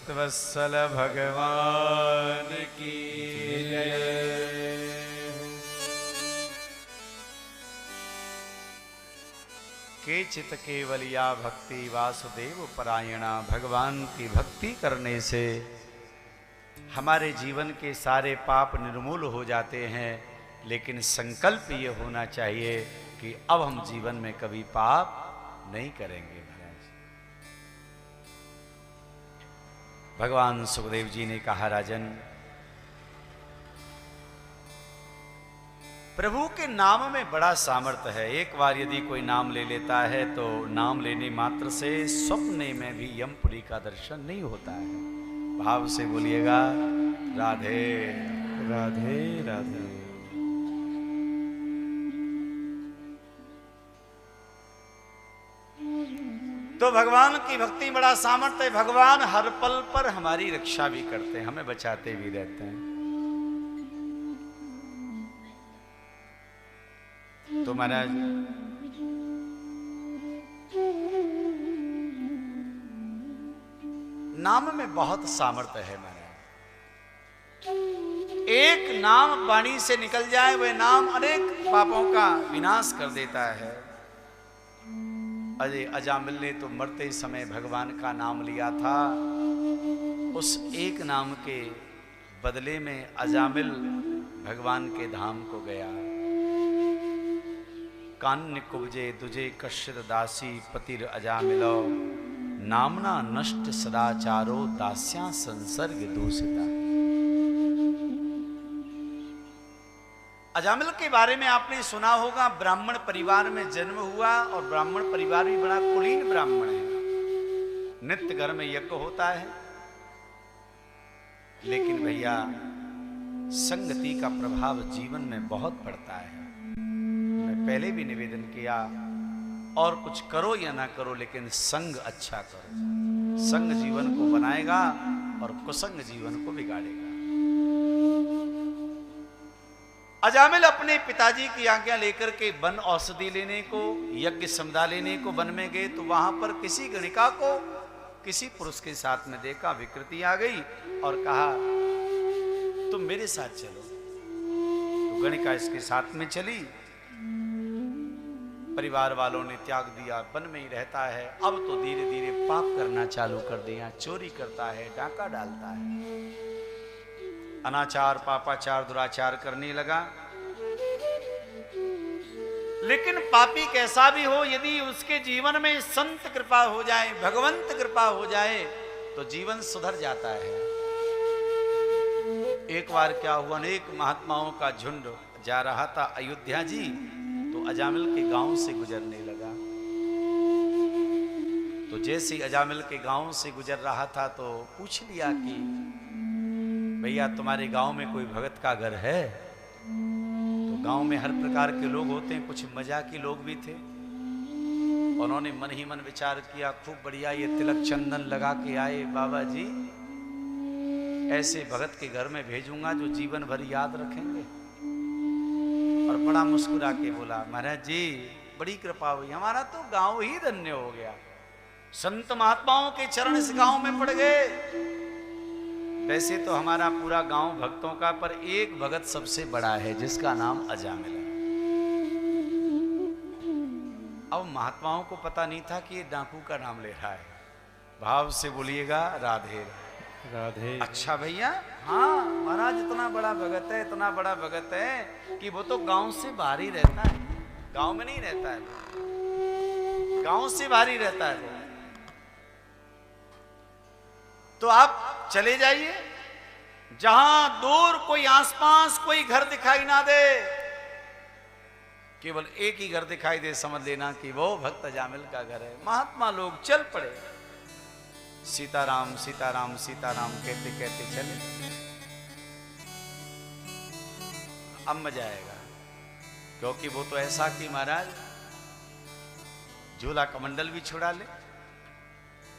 भक्तवत्सल भगवान की जय। केचित केवलिया भक्ति वासुदेव परायणा। भगवान की भक्ति करने से हमारे जीवन के सारे पाप निर्मूल हो जाते हैं, लेकिन संकल्प ये होना चाहिए कि अब हम जीवन में कभी पाप नहीं करेंगे। भगवान सुखदेव जी ने कहा, राजन, प्रभु के नाम में बड़ा सामर्थ्य है। एक बार यदि कोई नाम ले लेता है तो नाम लेने मात्र से स्वप्न में भी यमपुरी का दर्शन नहीं होता है। भाव से बोलिएगा, राधे राधे राधे। तो भगवान की भक्ति बड़ा सामर्थ्य है। भगवान हर पल पर हमारी रक्षा भी करते हैं, हमें बचाते भी रहते हैं। तो महाराज, नाम में बहुत सामर्थ्य है महाराज। एक नाम वाणी से निकल जाए, वह नाम अनेक पापों का विनाश कर देता है। अजय अजामिल ने तो मरते समय भगवान का नाम लिया था। उस एक नाम के बदले में अजामिल भगवान के धाम को गया। कान्य कुब्जे दुजे कश्यत दासी पतिर अजामिलो, नामना नष्ट सदाचारो दास्या संसर्ग दूषिता। अजामिल के बारे में आपने सुना होगा, ब्राह्मण परिवार में जन्म हुआ और ब्राह्मण परिवार भी बड़ा कुलीन ब्राह्मण है। नित्य घर में यज्ञ होता है, लेकिन भैया संगति का प्रभाव जीवन में बहुत पड़ता है। मैं पहले भी निवेदन किया, और कुछ करो या ना करो, लेकिन संग अच्छा करो। संग जीवन को बनाएगा और कुसंग जीवन को बिगाड़ेगा। अजामिल अपने पिताजी की आज्ञा लेकर के वन औषधि लेने को, यज्ञ समदा लेने को वन में गए, तो वहां पर किसी गणिका को किसी पुरुष के साथ में देखा। विकृति आ गई और कहा, तुम मेरे साथ चलो। तो गणिका इसके साथ में चली। परिवार वालों ने त्याग दिया, वन में ही रहता है। अब तो धीरे धीरे पाप करना चालू कर दिया। चोरी करता है, डाका डालता है, अनाचार पापाचार दुराचार करने लगा। लेकिन पापी कैसा भी हो, यदि उसके जीवन में संत कृपा हो जाए, भगवंत कृपा हो जाए, तो जीवन सुधर जाता है। एक बार क्या हुआ, अनेक महात्माओं का झुंड जा रहा था अयोध्या जी, तो अजामिल के गांव से गुजरने लगा। तो जैसे अजामिल के गांव से गुजर रहा था तो पूछ लिया कि भैया तुम्हारे गांव में कोई भगत का घर है? तो गांव में हर प्रकार के लोग होते हैं, कुछ मजाकी लोग भी थे। उन्होंने मन ही मन विचार किया, खूब बढ़िया ये तिलक चंदन लगा के आए बाबा जी, ऐसे भगत के घर में भेजूंगा जो जीवन भर याद रखेंगे। और बड़ा मुस्कुरा के बोला, महाराज जी बड़ी कृपा हुई, हमारा तो गांव ही धन्य हो गया। संत महात्माओं के चरण इस गांव में पड़ गए। वैसे तो हमारा पूरा गांव भक्तों का, पर एक भगत सबसे बड़ा है जिसका नाम अजामिल है। अब महात्माओं को पता नहीं था कि ये डाकू का नाम ले रहा है। भाव से बोलिएगा, राधे राधे। अच्छा भैया, हाँ महाराज इतना बड़ा भगत है, इतना बड़ा भगत है कि वो तो गांव से बाहर ही रहता है, गांव में नहीं रहता है, गांव से बाहर ही रहता है। तो आप चले जाइए, जहां दूर कोई आसपास कोई घर दिखाई ना दे, केवल एक ही घर दिखाई दे, समझ लेना कि वो भक्त अजामिल का घर है। महात्मा लोग चल पड़े, सीताराम सीताराम सीताराम कहते कहते चले। अब मजा आएगा, क्योंकि वो तो ऐसा कि महाराज झूला कमंडल भी छुड़ा ले।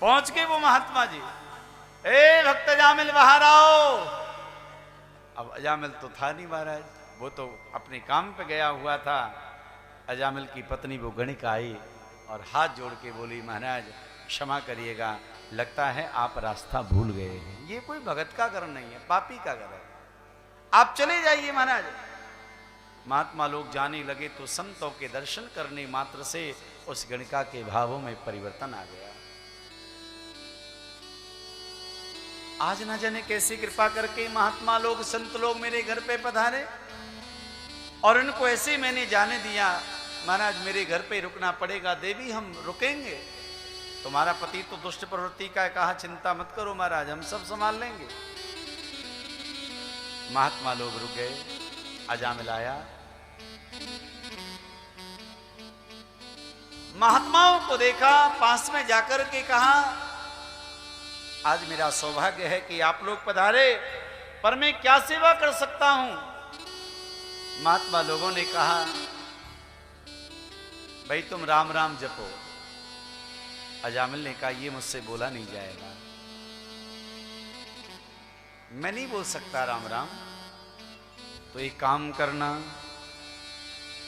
पहुंच गए वो महात्मा जी, ए भक्त अजामिल बाहर आओ। अब अजामिल तो था नहीं महाराज, वो तो अपने काम पे गया हुआ था। अजामिल की पत्नी वो गणिका आई और हाथ जोड़ के बोली, महाराज क्षमा करिएगा, लगता है आप रास्ता भूल गए हैं। ये कोई भगत का घर नहीं है, पापी का घर है, आप चले जाइए महाराज। महात्मा लोग जाने लगे तो संतों के दर्शन करने मात्र से उस गणिका के भावों में परिवर्तन आ गया। आज ना जाने कैसी कृपा करके महात्मा लोग संत लोग मेरे घर पे पधारे और इनको ऐसे मैंने जाने दिया, महाराज मेरे घर पे रुकना पड़ेगा। देवी हम रुकेंगे, तुम्हारा पति तो दुष्ट प्रवृत्ति का है, कहा चिंता मत करो महाराज, हम सब संभाल लेंगे। महात्मा लोग रुक गए। अजामिल आया, महात्माओं को देखा, पास में जाकर के कहा आज मेरा सौभाग्य है कि आप लोग पधारे, पर मैं क्या सेवा कर सकता हूं। महात्मा लोगों ने कहा भाई तुम राम राम जपो। अजामिल ने कहा ये मुझसे बोला नहीं जाएगा, मैं नहीं बोल सकता राम राम। तो एक काम करना,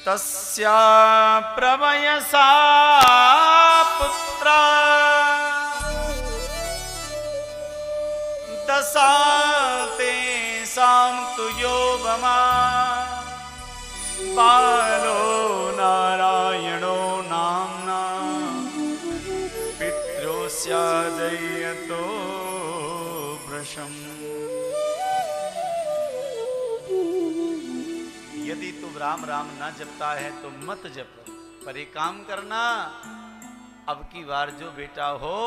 तस्या प्रवयसा पुत्रा दशाते साम तुयोगमा बालो नारायणो नाम्ना पित्रोस्यादयतो भृशम्। यदि तुम राम राम ना जपता है तो मत जप, पर एक काम करना, अब की बार जो बेटा हो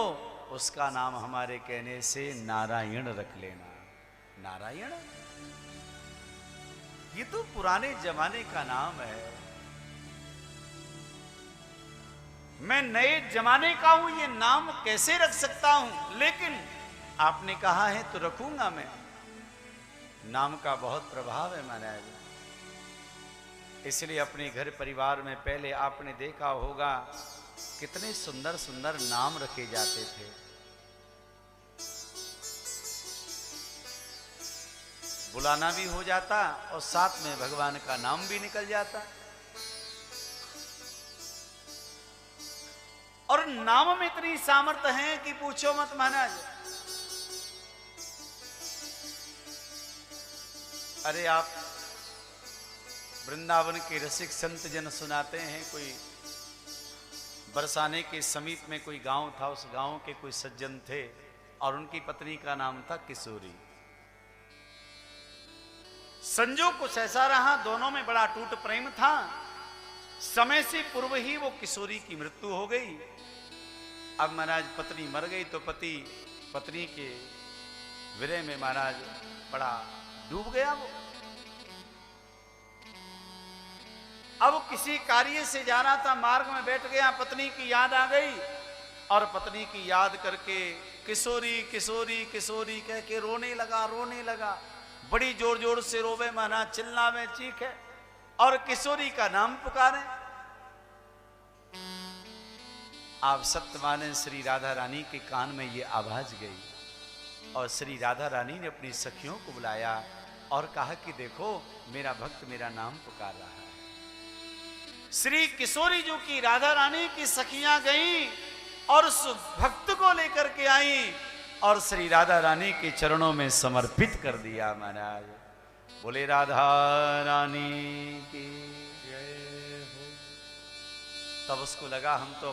उसका नाम हमारे कहने से नारायण रख लेना। नारायण ये तो पुराने जमाने का नाम है, मैं नए जमाने का हूं, ये नाम कैसे रख सकता हूं, लेकिन आपने कहा है तो रखूंगा मैं। नाम का बहुत प्रभाव है महाराज, इसलिए अपने घर परिवार में पहले आपने देखा होगा कितने सुंदर सुंदर नाम रखे जाते थे। बुलाना भी हो जाता और साथ में भगवान का नाम भी निकल जाता। और नाम में इतनी सामर्थ्य है कि पूछो मत महाराज। अरे आप वृंदावन के रसिक संत जन सुनाते हैं, कोई बरसाने के समीप में कोई गांव था, उस गांव के कोई सज्जन थे और उनकी पत्नी का नाम था किशोरी। संजोग कुछ ऐसा रहा, दोनों में बड़ा टूट प्रेम था। समय से पूर्व ही वो किशोरी की मृत्यु हो गई। अब महाराज पत्नी मर गई तो पति पत्नी के विरह में महाराज बड़ा डूब गया वो। अब किसी कार्य से जा रहा था, मार्ग में बैठ गया, पत्नी की याद आ गई और पत्नी की याद करके किशोरी किशोरी किशोरी कह के रोने लगा। बड़ी जोर जोर से रोवे महाराज, चिल्लावे, चीखे और किशोरी का नाम पुकारे। आप सत्य माने, श्री राधा रानी के कान में ये आवाज गई और श्री राधा रानी ने अपनी सखियों को बुलाया और कहा कि देखो मेरा भक्त मेरा नाम पुकार रहा है। श्री किशोरी जो की राधा रानी की सखियां गईं और उस भक्त को लेकर के आई और श्री राधा रानी के चरणों में समर्पित कर दिया महाराज। बोले राधा रानी की जय हो। तब उसको लगा हम तो